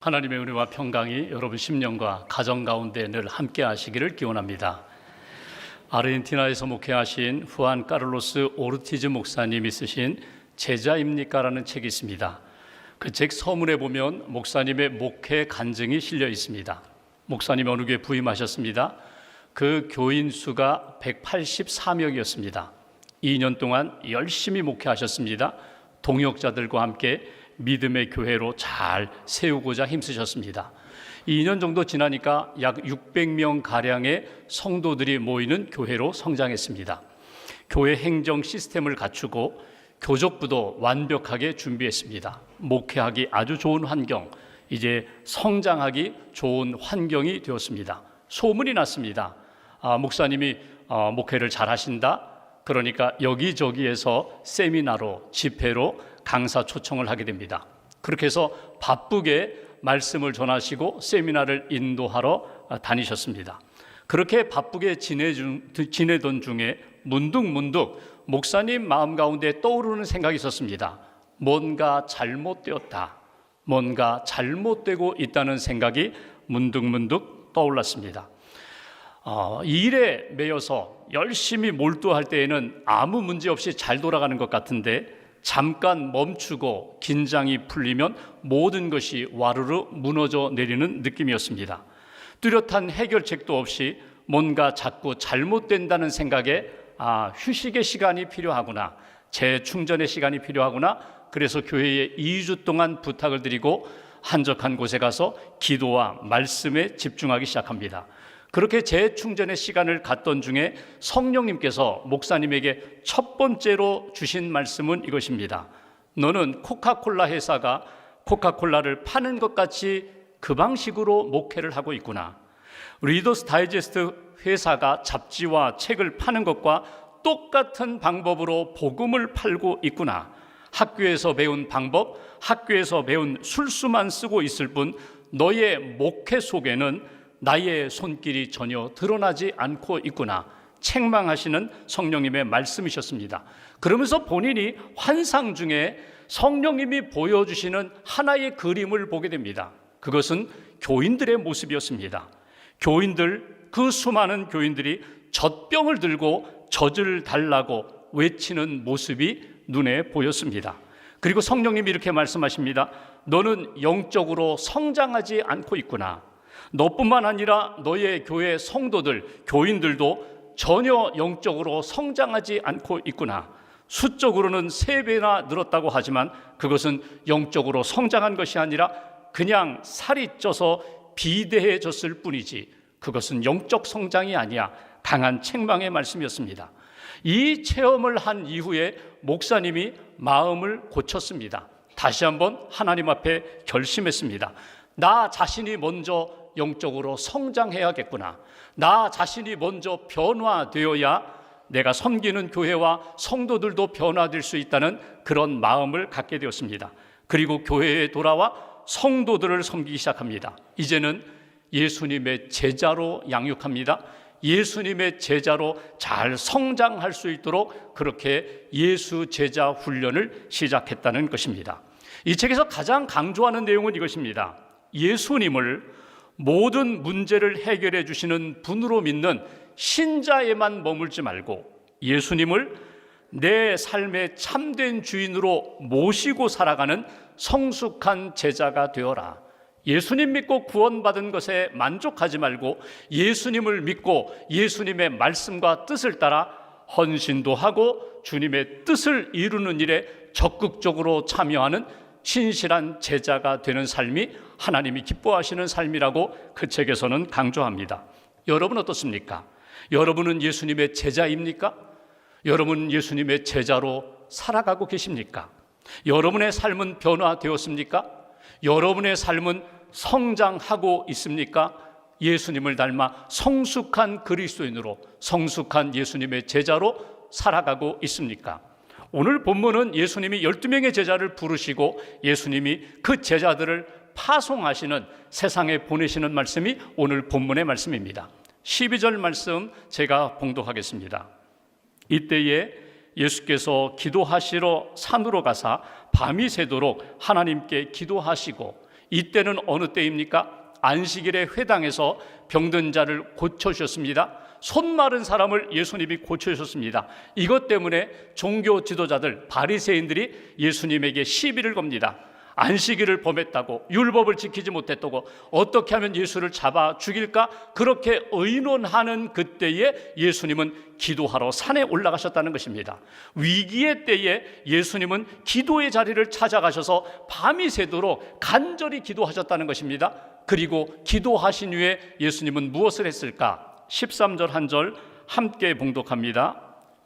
하나님의 은혜와 평강이 여러분 심령과 가정 가운데 늘 함께 하시기를 기원합니다. 아르헨티나에서 목회하신 후안 카를로스 오르티즈 목사님이 쓰신 제자입니까? 라는 책이 있습니다. 그 책 서문에 보면 목사님의 목회 간증이 실려 있습니다. 목사님이 어느 교회 부임하셨습니다. 그 교인 수가 184명이었습니다. 2년 동안 열심히 목회하셨습니다. 동역자들과 함께 믿음의 교회로 잘 세우고자 힘쓰셨습니다. 2년 정도 지나니까 약 600명 가량의 성도들이 모이는 교회로 성장했습니다. 교회 행정 시스템을 갖추고 교족부도 완벽하게 준비했습니다. 목회하기 아주 좋은 환경, 이제 성장하기 좋은 환경이 되었습니다. 소문이 났습니다. 목사님이 목회를 잘 하신다. 그러니까 여기저기에서 세미나로, 집회로 강사 초청을 하게 됩니다. 그렇게 해서 바쁘게 말씀을 전하시고 세미나를 인도하러 다니셨습니다. 그렇게 바쁘게 지내던 중에 문득 목사님 마음 가운데 떠오르는 생각이 있었습니다. 뭔가 잘못되었다. 뭔가 잘못되고 있다는 생각이 문득 떠올랐습니다. 이 일에 매여서 열심히 몰두할 때에는 아무 문제 없이 잘 돌아가는 것 같은데 잠깐 멈추고 긴장이 풀리면 모든 것이 와르르 무너져 내리는 느낌이었습니다. 뚜렷한 해결책도 없이 뭔가 자꾸 잘못된다는 생각에 휴식의 시간이 필요하구나, 재충전의 시간이 필요하구나. 그래서 교회에 2주 동안 부탁을 드리고 한적한 곳에 가서 기도와 말씀에 집중하기 시작합니다. 그렇게 재충전의 시간을 갖던 중에 성령님께서 목사님에게 첫 번째로 주신 말씀은 이것입니다. 너는 코카콜라 회사가 코카콜라를 파는 것 같이 그 방식으로 목회를 하고 있구나. 리더스 다이제스트 회사가 잡지와 책을 파는 것과 똑같은 방법으로 복음을 팔고 있구나. 학교에서 배운 방법, 학교에서 배운 술수만 쓰고 있을 뿐 너의 목회 속에는 나의 손길이 전혀 드러나지 않고 있구나. 책망하시는 성령님의 말씀이셨습니다. 그러면서 본인이 환상 중에 성령님이 보여주시는 하나의 그림을 보게 됩니다. 그것은 교인들의 모습이었습니다. 그 수많은 교인들이 젖병을 들고 젖을 달라고 외치는 모습이 눈에 보였습니다. 그리고 성령님이 이렇게 말씀하십니다. 너는 영적으로 성장하지 않고 있구나. 너뿐만 아니라 너의 교회 성도들, 교인들도 전혀 영적으로 성장하지 않고 있구나. 수적으로는 3배나 늘었다고 하지만 그것은 영적으로 성장한 것이 아니라 그냥 살이 쪄서 비대해졌을 뿐이지 그것은 영적 성장이 아니야. 강한 책망의 말씀이었습니다. 이 체험을 한 이후에 목사님이 마음을 고쳤습니다. 다시 한번 하나님 앞에 결심했습니다. 나 자신이 먼저 영적으로 성장해야겠구나. 나 자신이 먼저 변화되어야 내가 섬기는 교회와 성도들도 변화될 수 있다는 그런 마음을 갖게 되었습니다. 그리고 교회에 돌아와 성도들을 섬기기 시작합니다. 이제는 예수님의 제자로 양육합니다. 예수님의 제자로 잘 성장할 수 있도록 그렇게 예수 제자 훈련을 시작했다는 것입니다. 이 책에서 가장 강조하는 내용은 이것입니다. 예수님을 모든 문제를 해결해 주시는 분으로 믿는 신자에만 머물지 말고 예수님을 내 삶의 참된 주인으로 모시고 살아가는 성숙한 제자가 되어라. 예수님 믿고 구원받은 것에 만족하지 말고 예수님을 믿고 예수님의 말씀과 뜻을 따라 헌신도 하고 주님의 뜻을 이루는 일에 적극적으로 참여하는 신실한 제자가 되는 삶이 하나님이 기뻐하시는 삶이라고 그 책에서는 강조합니다. 여러분 어떻습니까? 여러분은 예수님의 제자입니까? 여러분 예수님의 제자로 살아가고 계십니까? 여러분의 삶은 변화되었습니까? 여러분의 삶은 성장하고 있습니까? 예수님을 닮아 성숙한 그리스도인으로, 성숙한 예수님의 제자로 살아가고 있습니까? 오늘 본문은 예수님이 12명의 제자를 부르시고 예수님이 그 제자들을 파송하시는, 세상에 보내시는 말씀이 오늘 본문의 말씀입니다. 12절 말씀 제가 봉독하겠습니다. 이때에 예수께서 기도하시러 산으로 가사 밤이 새도록 하나님께 기도하시고 이때는 어느 때입니까? 안식일에 회당에서 병든 자를 고쳐주셨습니다. 손 마른 사람을 예수님이 고쳐주셨습니다. 이것 때문에 종교 지도자들, 바리새인들이 예수님에게 시비를 겁니다. 안식일을 범했다고, 율법을 지키지 못했다고, 어떻게 하면 예수를 잡아 죽일까? 그렇게 의논하는 그때에 예수님은 기도하러 산에 올라가셨다는 것입니다. 위기의 때에 예수님은 기도의 자리를 찾아가셔서 밤이 새도록 간절히 기도하셨다는 것입니다. 그리고 기도하신 후에 예수님은 무엇을 했을까? 13절 한 절 함께 봉독합니다.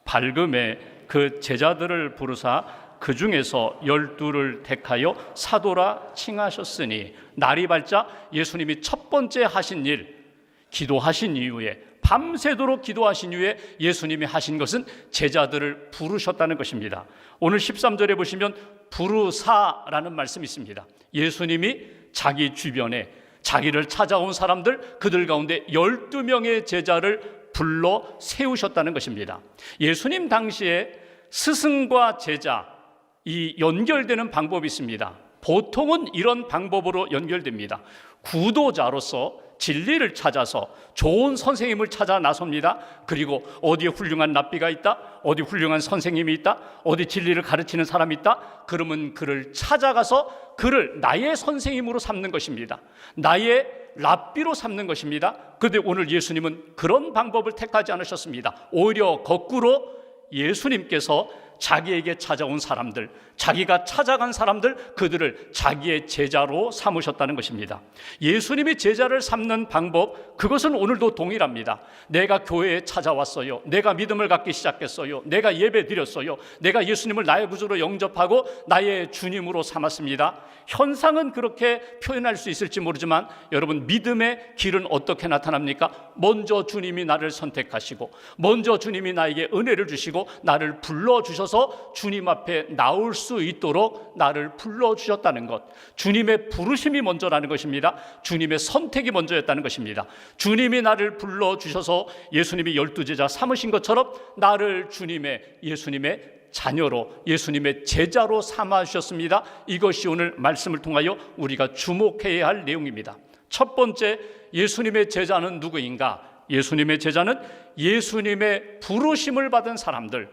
밝음에 그 제자들을 부르사 그 중에서 12를 택하여 사도라 칭하셨으니, 날이 밝자 예수님이 첫 번째 하신 일, 기도하신 이후에, 밤새도록 기도하신 이후에 예수님이 하신 것은 제자들을 부르셨다는 것입니다. 오늘 13절에 보시면 부르사라는 말씀이 있습니다. 예수님이 자기 주변에 자기를 찾아온 사람들, 그들 가운데 12명의 제자를 불러 세우셨다는 것입니다. 예수님 당시에 스승과 제자, 이 연결되는 방법이 있습니다. 보통은 이런 방법으로 연결됩니다. 구도자로서 진리를 찾아서 좋은 선생님을 찾아 나섭니다. 그리고 어디에 훌륭한 랍비가 있다, 어디 훌륭한 선생님이 있다, 어디 진리를 가르치는 사람이 있다, 그러면 그를 찾아가서 그를 나의 선생님으로 삼는 것입니다. 나의 랍비로 삼는 것입니다. 그런데 오늘 예수님은 그런 방법을 택하지 않으셨습니다. 오히려 거꾸로 예수님께서 자기에게 찾아온 사람들, 자기가 찾아간 사람들, 그들을 자기의 제자로 삼으셨다는 것입니다. 예수님이 제자를 삼는 방법, 그것은 오늘도 동일합니다. 내가 교회에 찾아왔어요. 내가 믿음을 갖기 시작했어요. 내가 예배 드렸어요. 내가 예수님을 나의 구주로 영접하고 나의 주님으로 삼았습니다. 현상은 그렇게 표현할 수 있을지 모르지만 여러분, 믿음의 길은 어떻게 나타납니까? 먼저 주님이 나를 선택하시고, 먼저 주님이 나에게 은혜를 주시고 나를 불러주셔서 주님 앞에 나올 수 있도록 나를 불러주셨다는 것, 주님의 부르심이 먼저라는 것입니다. 주님의 선택이 먼저였다는 것입니다. 주님이 나를 불러주셔서 예수님이 12제자 삼으신 것처럼 나를 예수님의 자녀로, 예수님의 제자로 삼아주셨습니다. 이것이 오늘 말씀을 통하여 우리가 주목해야 할 내용입니다. 첫 번째, 예수님의 제자는 누구인가? 예수님의 제자는 예수님의 부르심을 받은 사람들,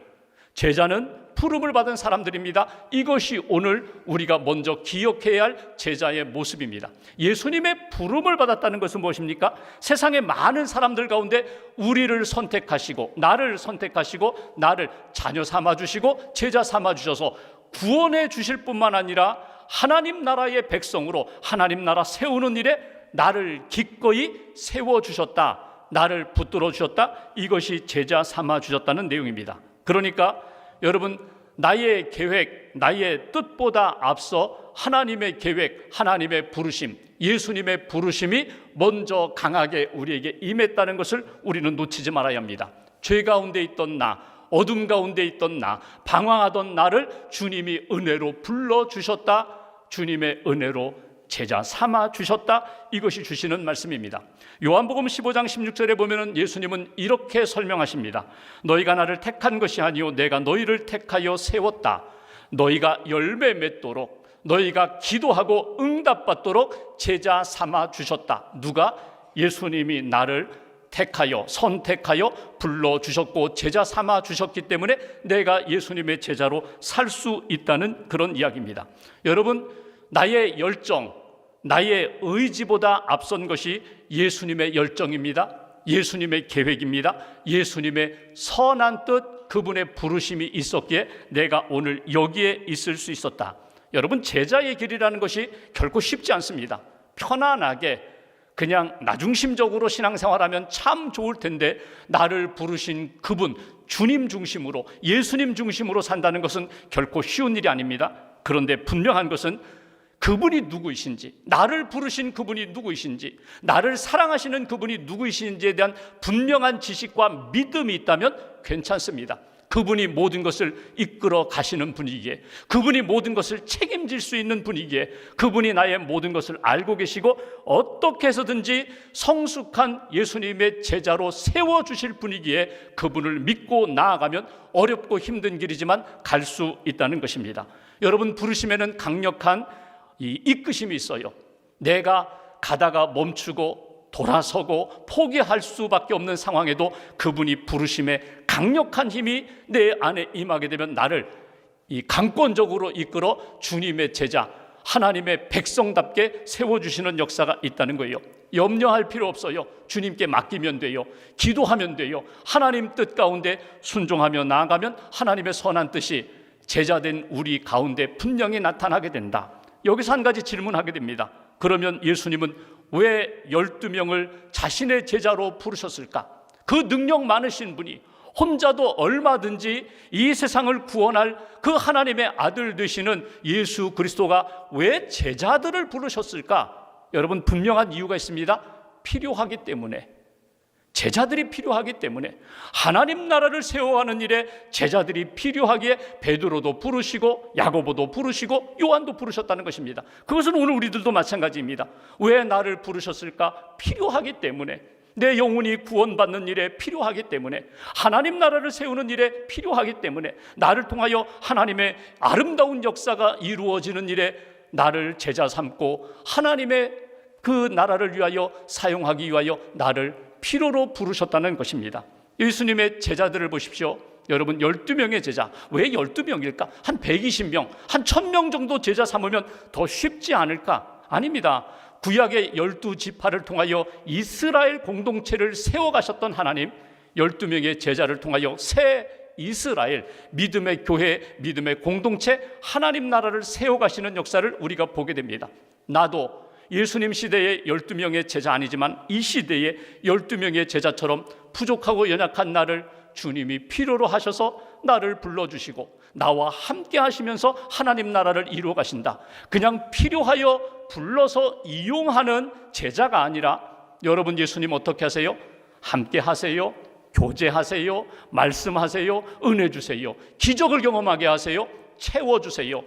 제자는 부름을 받은 사람들입니다. 이것이 오늘 우리가 먼저 기억해야 할 제자의 모습입니다. 예수님의 부름을 받았다는 것은 무엇입니까? 세상의 많은 사람들 가운데 우리를 선택하시고, 나를 선택하시고, 나를 자녀 삼아주시고 제자 삼아주셔서 구원해 주실 뿐만 아니라 하나님 나라의 백성으로 하나님 나라 세우는 일에 나를 기꺼이 세워주셨다, 나를 붙들어 주셨다. 이것이 제자 삼아주셨다는 내용입니다. 그러니까 여러분, 나의 계획, 나의 뜻보다 앞서 하나님의 계획, 하나님의 부르심, 예수님의 부르심이 먼저 강하게 우리에게 임했다는 것을 우리는 놓치지 말아야 합니다. 죄 가운데 있던 나, 어둠 가운데 있던 나, 방황하던 나를 주님이 은혜로 불러주셨다, 주님의 은혜로 제자 삼아 주셨다. 이것이 주시는 말씀입니다. 요한복음 15장 16절에 보면 예수님은 이렇게 설명하십니다. 너희가 나를 택한 것이 아니요 내가 너희를 택하여 세웠다. 너희가 열매 맺도록, 너희가 기도하고 응답받도록 제자 삼아 주셨다. 누가? 예수님이 나를 택하여, 선택하여 불러주셨고 제자 삼아 주셨기 때문에 내가 예수님의 제자로 살 수 있다는 그런 이야기입니다. 여러분, 나의 열정, 나의 의지보다 앞선 것이 예수님의 열정입니다. 예수님의 계획입니다. 예수님의 선한 뜻, 그분의 부르심이 있었기에 내가 오늘 여기에 있을 수 있었다. 여러분, 제자의 길이라는 것이 결코 쉽지 않습니다. 편안하게 그냥 나중심적으로 신앙생활하면 참 좋을 텐데, 나를 부르신 그분, 주님 중심으로, 예수님 중심으로 산다는 것은 결코 쉬운 일이 아닙니다. 그런데 분명한 것은 그분이 누구이신지, 나를 부르신 그분이 누구이신지, 나를 사랑하시는 그분이 누구이신지에 대한 분명한 지식과 믿음이 있다면 괜찮습니다. 그분이 모든 것을 이끌어 가시는 분이기에, 그분이 모든 것을 책임질 수 있는 분이기에, 그분이 나의 모든 것을 알고 계시고 어떻게 해서든지 성숙한 예수님의 제자로 세워주실 분이기에 그분을 믿고 나아가면 어렵고 힘든 길이지만 갈 수 있다는 것입니다. 여러분, 부르심에는 강력한 이 이끄심이 있어요. 내가 가다가 멈추고 돌아서고 포기할 수밖에 없는 상황에도 그분이 부르심에 강력한 힘이 내 안에 임하게 되면 나를 이 강권적으로 이끌어 주님의 제자, 하나님의 백성답게 세워주시는 역사가 있다는 거예요. 염려할 필요 없어요. 주님께 맡기면 돼요. 기도하면 돼요. 하나님 뜻 가운데 순종하며 나아가면 하나님의 선한 뜻이 제자된 우리 가운데 분명히 나타나게 된다. 여기서 한 가지 질문하게 됩니다. 그러면 예수님은 왜 12명을 자신의 제자로 부르셨을까? 그 능력 많으신 분이 혼자도 얼마든지 이 세상을 구원할 그 하나님의 아들 되시는 예수 그리스도가 왜 제자들을 부르셨을까? 여러분, 분명한 이유가 있습니다. 필요하기 때문에. 제자들이 필요하기 때문에. 하나님 나라를 세워가는 일에 제자들이 필요하기에 베드로도 부르시고 야고보도 부르시고 요한도 부르셨다는 것입니다. 그것은 오늘 우리들도 마찬가지입니다. 왜 나를 부르셨을까? 필요하기 때문에. 내 영혼이 구원받는 일에 필요하기 때문에, 하나님 나라를 세우는 일에 필요하기 때문에, 나를 통하여 하나님의 아름다운 역사가 이루어지는 일에 나를 제자 삼고 하나님의 그 나라를 위하여 사용하기 위하여 나를 필요로 부르셨다는 것입니다. 예수님의 제자들을 보십시오. 여러분, 12명의 제자. 왜 12명일까? 한 120명, 한 1000명 정도 제자 삼으면 더 쉽지 않을까? 아닙니다. 구약의 12지파를 통하여 이스라엘 공동체를 세워가셨던 하나님, 12명의 제자를 통하여 새 이스라엘, 믿음의 교회, 믿음의 공동체, 하나님 나라를 세워가시는 역사를 우리가 보게 됩니다. 나도 예수님 시대의 12명의 제자 아니지만 이 시대의 12명의 제자처럼 부족하고 연약한 나를 주님이 필요로 하셔서 나를 불러주시고 나와 함께 하시면서 하나님 나라를 이루어 가신다. 그냥 필요하여 불러서 이용하는 제자가 아니라, 여러분, 예수님 어떻게 하세요? 함께 하세요, 교제하세요, 말씀하세요, 은혜 주세요, 기적을 경험하게 하세요, 채워주세요.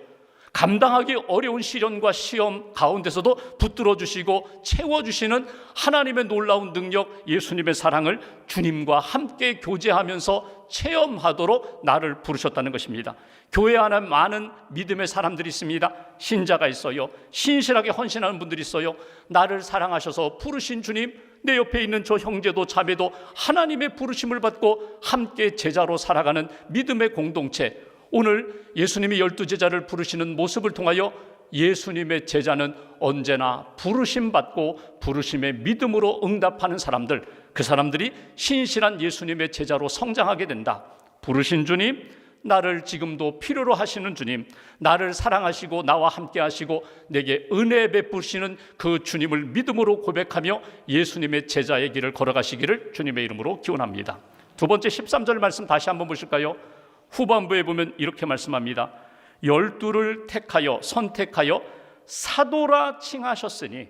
감당하기 어려운 시련과 시험 가운데서도 붙들어 주시고 채워주시는 하나님의 놀라운 능력, 예수님의 사랑을 주님과 함께 교제하면서 체험하도록 나를 부르셨다는 것입니다. 교회 안에 많은 믿음의 사람들이 있습니다. 신자가 있어요. 신실하게 헌신하는 분들이 있어요. 나를 사랑하셔서 부르신 주님, 내 옆에 있는 저 형제도 자매도 하나님의 부르심을 받고 함께 제자로 살아가는 믿음의 공동체, 오늘 예수님이 12제자를 부르시는 모습을 통하여 예수님의 제자는 언제나 부르심 받고 부르심의 믿음으로 응답하는 사람들, 그 사람들이 신실한 예수님의 제자로 성장하게 된다. 부르신 주님, 나를 지금도 필요로 하시는 주님, 나를 사랑하시고 나와 함께 하시고 내게 은혜 베푸시는 그 주님을 믿음으로 고백하며 예수님의 제자의 길을 걸어가시기를 주님의 이름으로 기원합니다. 두 번째 13절 말씀 다시 한번 보실까요? 후반부에 보면 이렇게 말씀합니다. 12를 택하여 선택하여 사도라 칭하셨으니,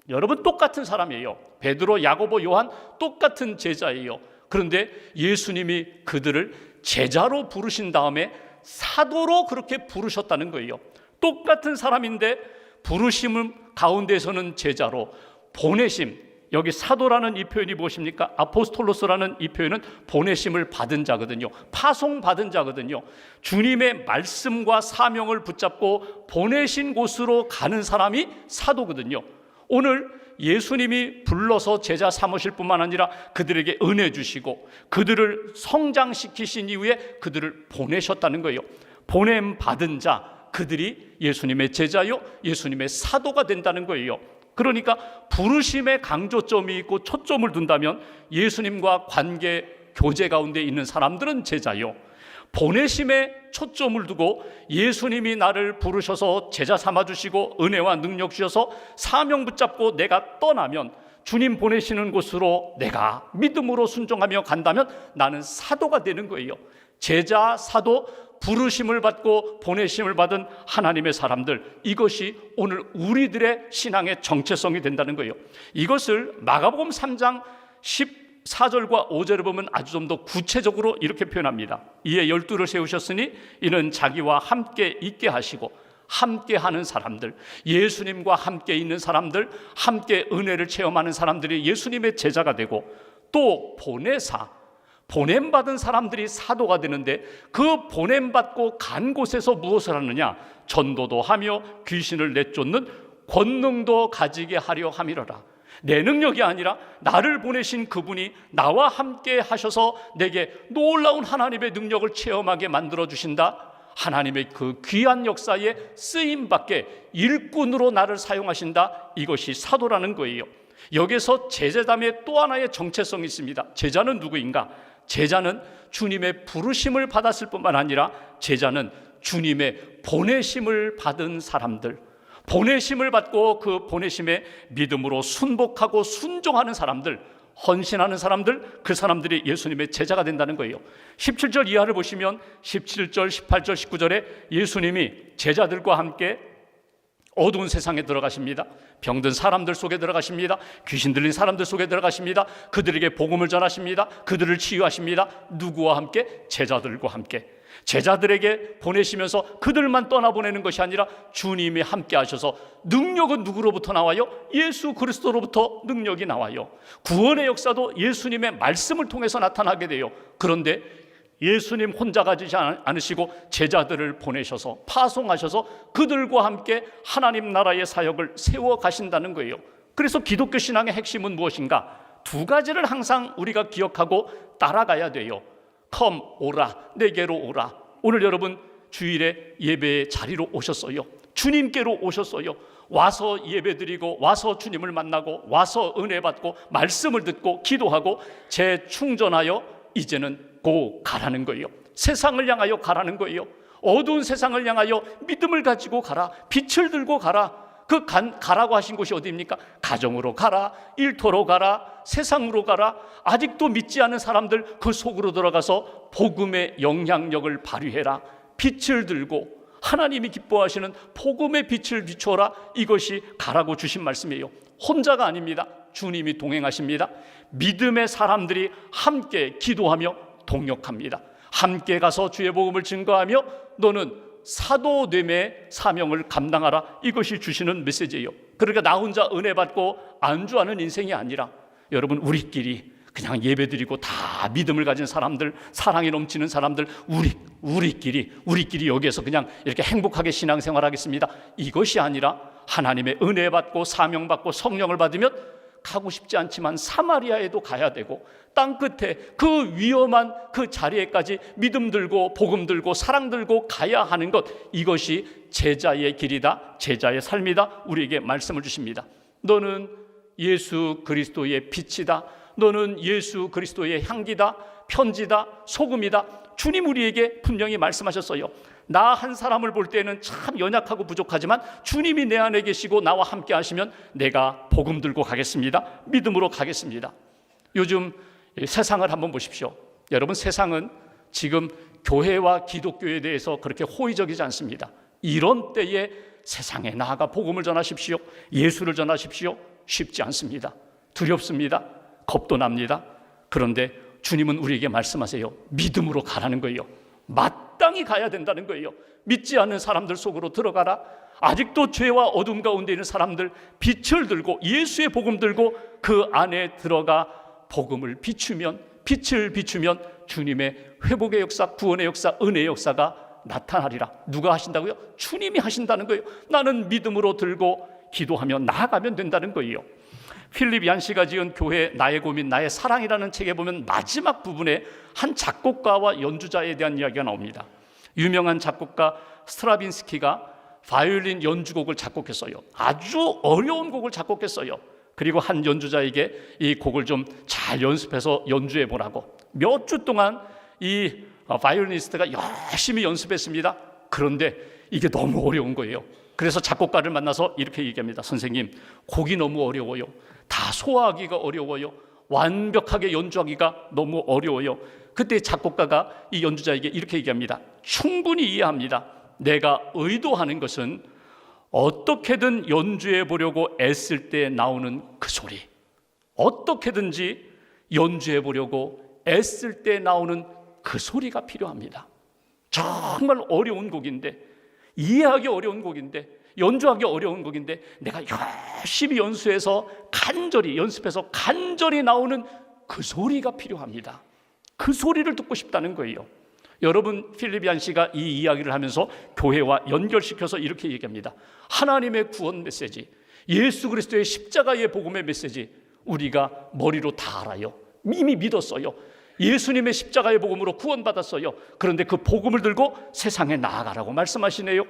여러분, 똑같은 사람이에요. 베드로, 야고보, 요한 똑같은 제자예요. 그런데 예수님이 그들을 제자로 부르신 다음에 사도로 그렇게 부르셨다는 거예요. 똑같은 사람인데 부르심 가운데서는 제자로, 보내심, 여기 사도라는 이 표현이 무엇입니까? 아포스톨로스라는 이 표현은 보내심을 받은 자거든요. 파송받은 자거든요. 주님의 말씀과 사명을 붙잡고 보내신 곳으로 가는 사람이 사도거든요. 오늘 예수님이 불러서 제자 삼으실 뿐만 아니라 그들에게 은혜 주시고 그들을 성장시키신 이후에 그들을 보내셨다는 거예요. 보냄 받은 자, 그들이 예수님의 제자요, 예수님의 사도가 된다는 거예요. 그러니까 부르심의 강조점이 있고 초점을 둔다면 예수님과 관계, 교제 가운데 있는 사람들은 제자요, 보내심에 초점을 두고 예수님이 나를 부르셔서 제자 삼아주시고 은혜와 능력 주셔서 사명 붙잡고 내가 떠나면, 주님 보내시는 곳으로 내가 믿음으로 순종하며 간다면 나는 사도가 되는 거예요. 제자, 사도, 부르심을 받고 보내심을 받은 하나님의 사람들, 이것이 오늘 우리들의 신앙의 정체성이 된다는 거예요. 이것을 마가복음 3장 14절과 5절을 보면 아주 좀 더 구체적으로 이렇게 표현합니다. 이에 12를 세우셨으니 이는 자기와 함께 있게 하시고, 함께 하는 사람들, 예수님과 함께 있는 사람들, 함께 은혜를 체험하는 사람들이 예수님의 제자가 되고, 또 보내사, 보냄받은 사람들이 사도가 되는데, 그 보냄받고 간 곳에서 무엇을 하느냐? 전도도 하며 귀신을 내쫓는 권능도 가지게 하려 함이로라. 내 능력이 아니라 나를 보내신 그분이 나와 함께 하셔서 내게 놀라운 하나님의 능력을 체험하게 만들어 주신다. 하나님의 그 귀한 역사에 쓰임받게 일꾼으로 나를 사용하신다. 이것이 사도라는 거예요. 여기서 제자담의 또 하나의 정체성이 있습니다. 제자는 누구인가? 제자는 주님의 부르심을 받았을 뿐만 아니라 제자는 주님의 보내심을 받은 사람들, 보내심을 받고 그 보내심에 믿음으로 순복하고 순종하는 사람들, 헌신하는 사람들, 그 사람들이 예수님의 제자가 된다는 거예요. 17절 이하를 보시면 17절, 18절, 19절에 예수님이 제자들과 함께 어두운 세상에 들어가십니다. 병든 사람들 속에 들어가십니다. 귀신 들린 사람들 속에 들어가십니다. 그들에게 복음을 전하십니다. 그들을 치유하십니다. 누구와 함께? 제자들과 함께. 제자들에게 보내시면서 그들만 떠나보내는 것이 아니라 주님이 함께 하셔서 능력은 누구로부터 나와요? 예수 그리스도로부터 능력이 나와요. 구원의 역사도 예수님의 말씀을 통해서 나타나게 돼요. 그런데 예수님 혼자 가지지 않으시고 제자들을 보내셔서 파송하셔서 그들과 함께 하나님 나라의 사역을 세워 가신다는 거예요. 그래서 기독교 신앙의 핵심은 무엇인가? 두 가지를 항상 우리가 기억하고 따라가야 돼요. come, 오라, 내게로 오라. 오늘 여러분 주일에 예배의 자리로 오셨어요. 주님께로 오셨어요. 와서 예배드리고 와서 주님을 만나고 와서 은혜 받고 말씀을 듣고 기도하고 재충전하여 이제는 고 가라는 거예요. 세상을 향하여 가라는 거예요. 어두운 세상을 향하여 믿음을 가지고 가라. 빛을 들고 가라. 가라고 하신 곳이 어디입니까? 가정으로 가라, 일터로 가라, 세상으로 가라. 아직도 믿지 않은 사람들 그 속으로 들어가서 복음의 영향력을 발휘해라. 빛을 들고 하나님이 기뻐하시는 복음의 빛을 비춰라. 이것이 가라고 주신 말씀이에요. 혼자가 아닙니다. 주님이 동행하십니다. 믿음의 사람들이 함께 기도하며 동역합니다. 함께 가서 주의 복음을 증거하며 너는 사도됨의 사명을 감당하라. 이것이 주시는 메시지예요. 그러니까 나 혼자 은혜 받고 안주하는 인생이 아니라 여러분 우리끼리 그냥 예배드리고 다 믿음을 가진 사람들, 사랑이 넘치는 사람들, 우리끼리 여기에서 그냥 이렇게 행복하게 신앙생활하겠습니다. 이것이 아니라 하나님의 은혜 받고 사명 받고 성령을 받으면 가고 싶지 않지만 사마리아에도 가야 되고 땅 끝에 그 위험한 그 자리에까지 믿음 들고 복음 들고 사랑 들고 가야 하는 것, 이것이 제자의 길이다, 제자의 삶이다. 우리에게 말씀을 주십니다. 너는 예수 그리스도의 빛이다. 너는 예수 그리스도의 향기다, 편지다, 소금이다. 주님 우리에게 분명히 말씀하셨어요. 나 한 사람을 볼 때는 참 연약하고 부족하지만 주님이 내 안에 계시고 나와 함께 하시면 내가 복음 들고 가겠습니다. 믿음으로 가겠습니다. 요즘 세상을 한번 보십시오. 여러분 세상은 지금 교회와 기독교에 대해서 그렇게 호의적이지 않습니다. 이런 때에 세상에 나아가 복음을 전하십시오, 예수를 전하십시오, 쉽지 않습니다. 두렵습니다. 겁도 납니다. 그런데 주님은 우리에게 말씀하세요. 믿음으로 가라는 거예요. 마땅히 가야 된다는 거예요. 믿지 않는 사람들 속으로 들어가라. 아직도 죄와 어둠 가운데 있는 사람들 빛을 들고 예수의 복음 들고 그 안에 들어가 복음을 비추면, 빛을 비추면 주님의 회복의 역사, 구원의 역사, 은혜의 역사가 나타나리라. 누가 하신다고요? 주님이 하신다는 거예요. 나는 믿음으로 들고 기도하며 나아가면 된다는 거예요. 필립 얀시가 지은 교회 나의 고민 나의 사랑이라는 책에 보면 마지막 부분에 한 작곡가와 연주자에 대한 이야기가 나옵니다. 유명한 작곡가 스트라빈스키가 바이올린 연주곡을 작곡했어요. 아주 어려운 곡을 작곡했어요. 그리고 한 연주자에게 이 곡을 좀 잘 연습해서 연주해 보라고 몇 주 동안 이 바이올리니스트가 열심히 연습했습니다. 그런데 이게 너무 어려운 거예요. 그래서 작곡가를 만나서 이렇게 얘기합니다. 선생님, 곡이 너무 어려워요. 다 소화하기가 어려워요. 완벽하게 연주하기가 너무 어려워요. 그때 작곡가가 이 연주자에게 이렇게 얘기합니다. 충분히 이해합니다. 내가 의도하는 것은 어떻게든 연주해 보려고 애쓸 때 나오는 그 소리, 어떻게든지 연주해 보려고 애쓸 때 나오는 그 소리가 필요합니다. 정말 어려운 곡인데, 이해하기 어려운 곡인데, 연주하기 어려운 곡인데 내가 열심히 연습해서 간절히 나오는 그 소리가 필요합니다. 그 소리를 듣고 싶다는 거예요. 여러분, 필리비안 씨가 이 이야기를 하면서 교회와 연결시켜서 이렇게 얘기합니다. 하나님의 구원 메시지, 예수 그리스도의 십자가의 복음의 메시지, 우리가 머리로 다 알아요. 이미 믿었어요. 예수님의 십자가의 복음으로 구원받았어요. 그런데 그 복음을 들고 세상에 나아가라고 말씀하시네요.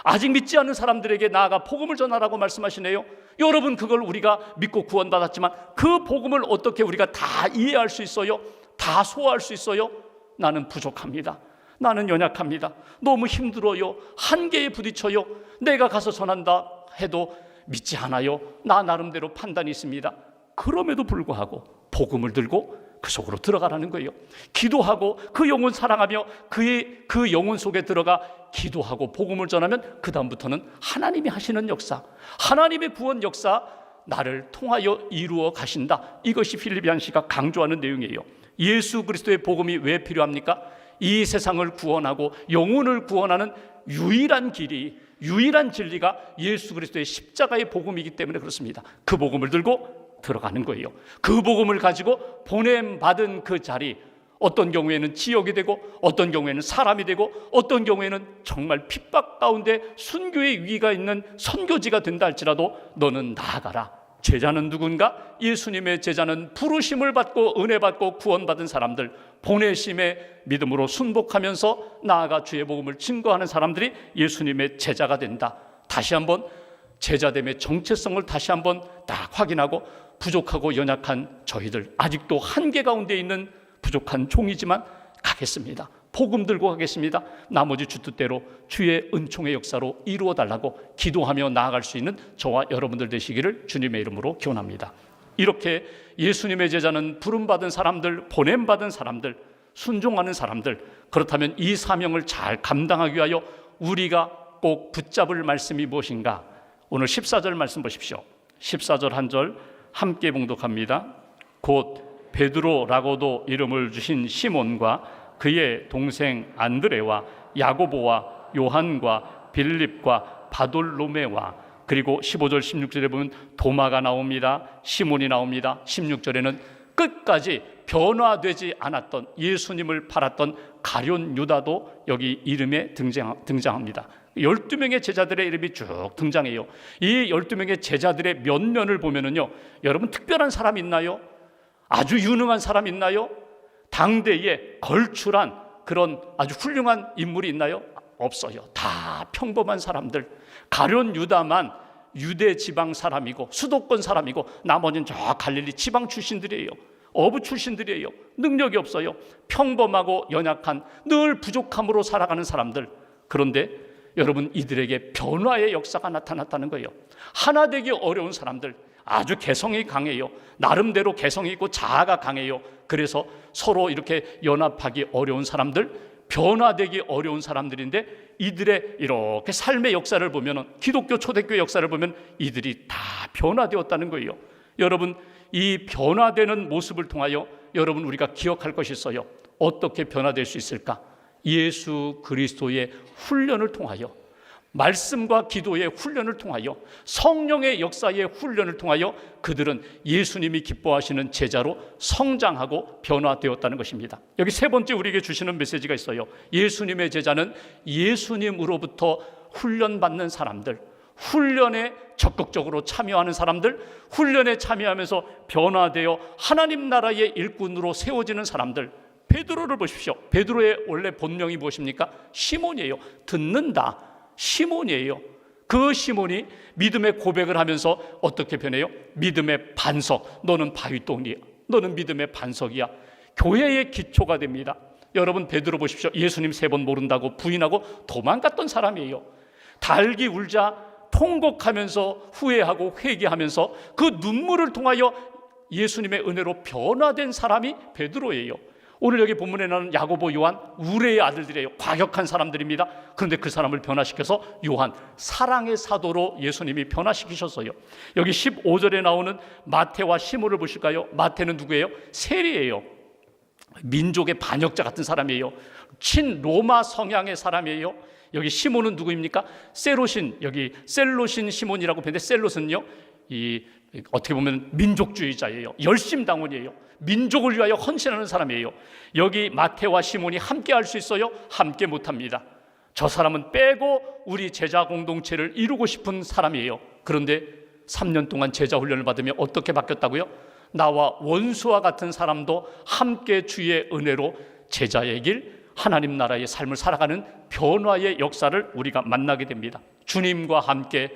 아직 믿지 않는 사람들에게 나아가 복음을 전하라고 말씀하시네요. 여러분, 그걸 우리가 믿고 구원받았지만 그 복음을 어떻게 우리가 다 이해할 수 있어요? 다 소화할 수 있어요? 나는 부족합니다. 나는 연약합니다. 너무 힘들어요. 한계에 부딪혀요. 내가 가서 전한다 해도 믿지 않아요. 나 나름대로 판단이 있습니다. 그럼에도 불구하고 복음을 들고 그 속으로 들어가라는 거예요. 기도하고 그 영혼 사랑하며 그 영혼 속에 들어가 기도하고 복음을 전하면 그 다음부터는 하나님이 하시는 역사, 하나님의 구원 역사, 나를 통하여 이루어 가신다. 이것이 필리비안 씨가 강조하는 내용이에요. 예수 그리스도의 복음이 왜 필요합니까? 이 세상을 구원하고 영혼을 구원하는 유일한 길이, 유일한 진리가 예수 그리스도의 십자가의 복음이기 때문에 그렇습니다. 그 복음을 들고 들어가는 거예요. 그 복음을 가지고 보냄받은 그 자리, 어떤 경우에는 지역이 되고 어떤 경우에는 사람이 되고 어떤 경우에는 정말 핍박 가운데 순교의 위기가 있는 선교지가 된다 할지라도 너는 나아가라. 제자는 누군가? 예수님의 제자는 부르심을 받고 은혜 받고 구원받은 사람들, 보내심의 믿음으로 순복하면서 나아가 주의 복음을 증거하는 사람들이 예수님의 제자가 된다. 다시 한번 제자됨의 정체성을 다시 한번 딱 확인하고, 부족하고 연약한 저희들, 아직도 한계 가운데 있는 부족한 종이지만 가겠습니다. 복음 들고 가겠습니다. 나머지 주 뜻대로 주의 은총의 역사로 이루어 달라고 기도하며 나아갈 수 있는 저와 여러분들 되시기를 주님의 이름으로 기원합니다. 이렇게 예수님의 제자는 부름받은 사람들, 보냄받은 사람들, 순종하는 사람들, 그렇다면 이 사명을 잘 감당하기 위하여 우리가 꼭 붙잡을 말씀이 무엇인가? 오늘 14절 말씀 보십시오. 14절 한 절 함께 봉독합니다. 곧 베드로라고도 이름을 주신 시몬과 그의 동생 안드레와 야고보와 요한과 빌립과 바돌로메와, 그리고 15절 16절에 보면 도마가 나옵니다. 시몬이 나옵니다. 16절에는 끝까지 변화되지 않았던 예수님을 팔았던 가룟 유다도 여기 이름에 등장합니다. 12명의 제자들의 이름이 쭉 등장해요. 이 12명의 제자들의 면면을 보면은요, 여러분 특별한 사람 있나요? 아주 유능한 사람 있나요? 당대에 걸출한 그런 아주 훌륭한 인물이 있나요? 없어요. 다 평범한 사람들. 가룟 유다만 유대 지방 사람이고 수도권 사람이고 나머지는 저 갈릴리 지방 출신들이에요. 어부 출신들이에요. 능력이 없어요. 평범하고 연약한, 늘 부족함으로 살아가는 사람들. 그런데 여러분, 이들에게 변화의 역사가 나타났다는 거예요. 하나 되기 어려운 사람들, 아주 개성이 강해요. 나름대로 개성이 있고 자아가 강해요. 그래서 서로 이렇게 연합하기 어려운 사람들, 변화되기 어려운 사람들인데, 이들의 이렇게 삶의 역사를 보면, 기독교 초대교회 역사를 보면 이들이 다 변화되었다는 거예요. 여러분, 이 변화되는 모습을 통하여 여러분, 우리가 기억할 것이 있어요. 어떻게 변화될 수 있을까? 예수 그리스도의 훈련을 통하여, 말씀과 기도의 훈련을 통하여, 성령의 역사의 훈련을 통하여 그들은 예수님이 기뻐하시는 제자로 성장하고 변화되었다는 것입니다. 여기 세 번째 우리에게 주시는 메시지가 있어요. 예수님의 제자는 예수님으로부터 훈련받는 사람들, 훈련에 적극적으로 참여하는 사람들, 훈련에 참여하면서 변화되어 하나님 나라의 일꾼으로 세워지는 사람들. 베드로를 보십시오. 베드로의 원래 본명이 무엇입니까? 시몬이에요. 듣는다. 시몬이에요. 그 시몬이 믿음의 고백을 하면서 어떻게 변해요? 믿음의 반석. 너는 바위동이야. 너는 믿음의 반석이야. 교회의 기초가 됩니다. 여러분, 베드로 보십시오. 예수님 3번 모른다고 부인하고 도망갔던 사람이에요. 달기 울자 통곡하면서 후회하고 회개하면서 그 눈물을 통하여 예수님의 은혜로 변화된 사람이 베드로예요. 오늘 여기 본문에 나오는 야고보, 요한, 우레의 아들들이에요. 과격한 사람들입니다. 그런데 그 사람을 변화시켜서 요한, 사랑의 사도로 예수님이 변화시키셨어요. 여기 15절에 나오는 마태와 시몬을 보실까요? 마태는 누구예요? 세리예요. 민족의 반역자 같은 사람이에요. 친로마 성향의 사람이에요. 여기 시몬은 누구입니까? 셀롯인, 여기 셀롯인 시몬이라고 했는데, 셀롯은요, 이 어떻게 보면 민족주의자예요. 열심당원이에요. 민족을 위하여 헌신하는 사람이에요. 여기 마태와 시몬이 함께 할 수 있어요? 함께 못합니다. 저 사람은 빼고 우리 제자 공동체를 이루고 싶은 사람이에요. 그런데 3년 동안 제자 훈련을 받으며 어떻게 바뀌었다고요? 나와 원수와 같은 사람도 함께 주의 은혜로 제자의 길, 하나님 나라의 삶을 살아가는 변화의 역사를 우리가 만나게 됩니다. 주님과 함께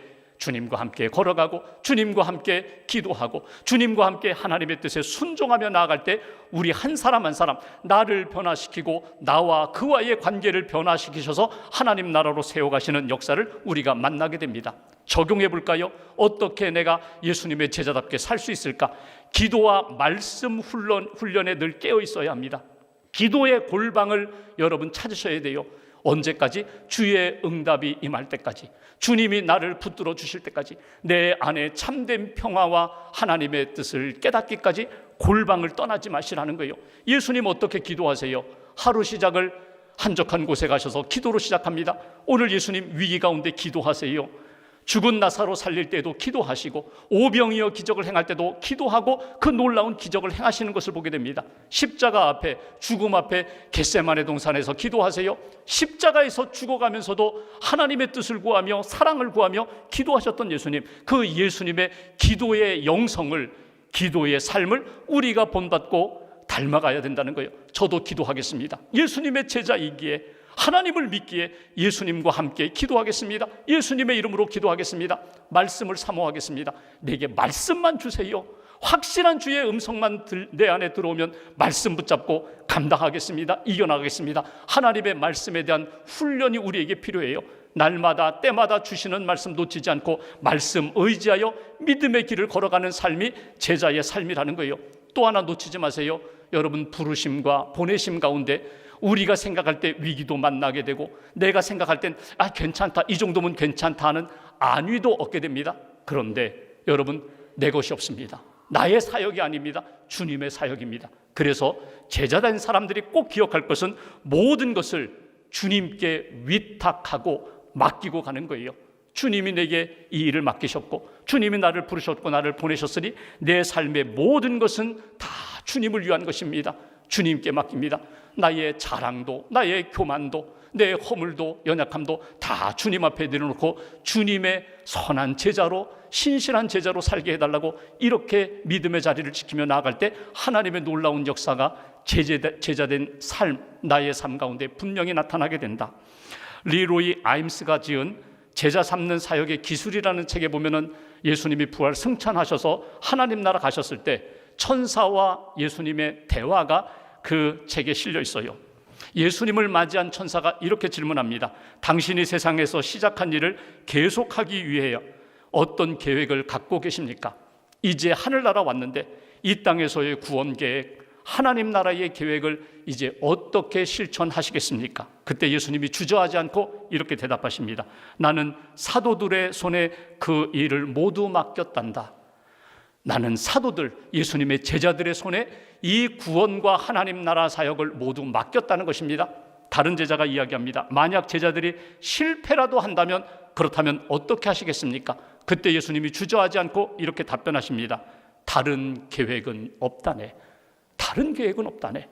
걸어가고, 주님과 함께 기도하고, 주님과 함께 하나님의 뜻에 순종하며 나아갈 때 우리 한 사람 한 사람 나를 변화시키고 나와 그와의 관계를 변화시키셔서 하나님 나라로 세워가시는 역사를 우리가 만나게 됩니다. 적용해 볼까요? 어떻게 내가 예수님의 제자답게 살 수 있을까? 기도와 말씀 훈련에 늘 깨어 있어야 합니다. 기도의 골방을 여러분 찾으셔야 돼요. 언제까지? 주의 응답이 임할 때까지, 주님이 나를 붙들어 주실 때까지, 내 안에 참된 평화와 하나님의 뜻을 깨닫기까지 골방을 떠나지 마시라는 거예요. 예수님 어떻게 기도하세요? 하루 시작을 한적한 곳에 가셔서 기도로 시작합니다. 오늘 예수님 위기 가운데 기도하세요. 죽은 나사로 살릴 때도 기도하시고, 오병이어 기적을 행할 때도 기도하고 그 놀라운 기적을 행하시는 것을 보게 됩니다. 십자가 앞에, 죽음 앞에 겟세마네 동산에서 기도하세요. 십자가에서 죽어가면서도 하나님의 뜻을 구하며 사랑을 구하며 기도하셨던 예수님, 그 예수님의 기도의 영성을, 기도의 삶을 우리가 본받고 닮아가야 된다는 거예요. 저도 기도하겠습니다. 예수님의 제자이기에, 하나님을 믿기에 예수님과 함께 기도하겠습니다. 예수님의 이름으로 기도하겠습니다. 말씀을 사모하겠습니다. 내게 말씀만 주세요. 확실한 주의 음성만 내 안에 들어오면 말씀 붙잡고 감당하겠습니다. 이겨나가겠습니다. 하나님의 말씀에 대한 훈련이 우리에게 필요해요. 날마다 때마다 주시는 말씀 놓치지 않고 말씀 의지하여 믿음의 길을 걸어가는 삶이 제자의 삶이라는 거예요. 또 하나 놓치지 마세요. 여러분, 부르심과 보내심 가운데 우리가 생각할 때 위기도 만나게 되고, 내가 생각할 땐 괜찮다, 이 정도면 괜찮다 하는 안위도 얻게 됩니다. 그런데 여러분, 내 것이 없습니다. 나의 사역이 아닙니다. 주님의 사역입니다. 그래서 제자된 사람들이 꼭 기억할 것은 모든 것을 주님께 위탁하고 맡기고 가는 거예요. 주님이 내게 이 일을 맡기셨고, 주님이 나를 부르셨고 나를 보내셨으니 내 삶의 모든 것은 다 주님을 위한 것입니다. 주님께 맡깁니다. 나의 자랑도, 나의 교만도, 내 허물도, 연약함도 다 주님 앞에 내려놓고 주님의 선한 제자로, 신실한 제자로 살게 해달라고, 이렇게 믿음의 자리를 지키며 나아갈 때 하나님의 놀라운 역사가 제자된 삶, 나의 삶 가운데 분명히 나타나게 된다. 리로이 아임스가 지은 제자 삼는 사역의 기술이라는 책에 보면은 예수님이 부활 승천하셔서 하나님 나라 가셨을 때 천사와 예수님의 대화가 그 책에 실려 있어요. 예수님을 맞이한 천사가 이렇게 질문합니다. 당신이 세상에서 시작한 일을 계속하기 위해 어떤 계획을 갖고 계십니까? 이제 하늘나라 왔는데 이 땅에서의 구원 계획, 하나님 나라의 계획을 이제 어떻게 실천하시겠습니까? 그때 예수님이 주저하지 않고 이렇게 대답하십니다. 나는 사도들의 손에 그 일을 모두 맡겼단다. 나는 사도들, 예수님의 제자들의 손에 이 구원과 하나님 나라 사역을 모두 맡겼다는 것입니다. 다른 제자가 이야기합니다. 만약 제자들이 실패라도 한다면, 그렇다면 어떻게 하시겠습니까? 그때 예수님이 주저하지 않고 이렇게 답변하십니다. 다른 계획은 없다네. 다른 계획은 없다네.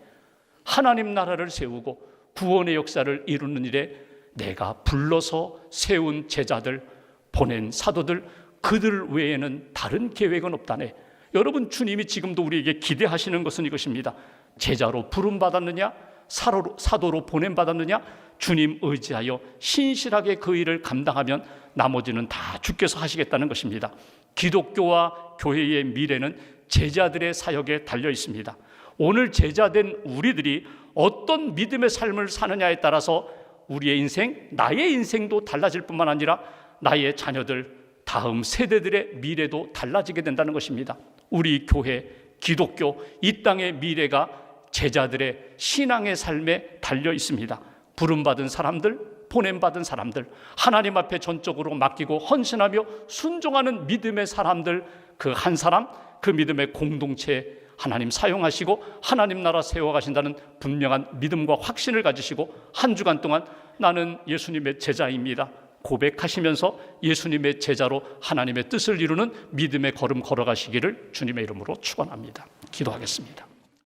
하나님 나라를 세우고 구원의 역사를 이루는 일에 내가 불러서 세운 제자들, 보낸 사도들, 그들 외에는 다른 계획은 없다네. 여러분, 주님이 지금도 우리에게 기대하시는 것은 이것입니다. 제자로 부름받았느냐, 사도로 보냄받았느냐, 주님 의지하여 신실하게 그 일을 감당하면 나머지는 다 주께서 하시겠다는 것입니다. 기독교와 교회의 미래는 제자들의 사역에 달려 있습니다. 오늘 제자된 우리들이 어떤 믿음의 삶을 사느냐에 따라서 우리의 인생, 나의 인생도 달라질 뿐만 아니라 나의 자녀들, 다음 세대들의 미래도 달라지게 된다는 것입니다. 우리 교회, 기독교, 이 땅의 미래가 제자들의 신앙의 삶에 달려 있습니다. 부름받은 사람들, 보냄받은 사람들, 하나님 앞에 전적으로 맡기고 헌신하며 순종하는 믿음의 사람들, 그 한 사람, 그 믿음의 공동체 하나님 사용하시고 하나님 나라 세워가신다는 분명한 믿음과 확신을 가지시고 한 주간 동안 나는 예수님의 제자입니다, 고백하시면서 예수님의 제자로 하나님의 뜻을 이루는 믿음의 걸음 걸어가시기를 주님의 이름으로 축원합니다. 기도하겠습니다.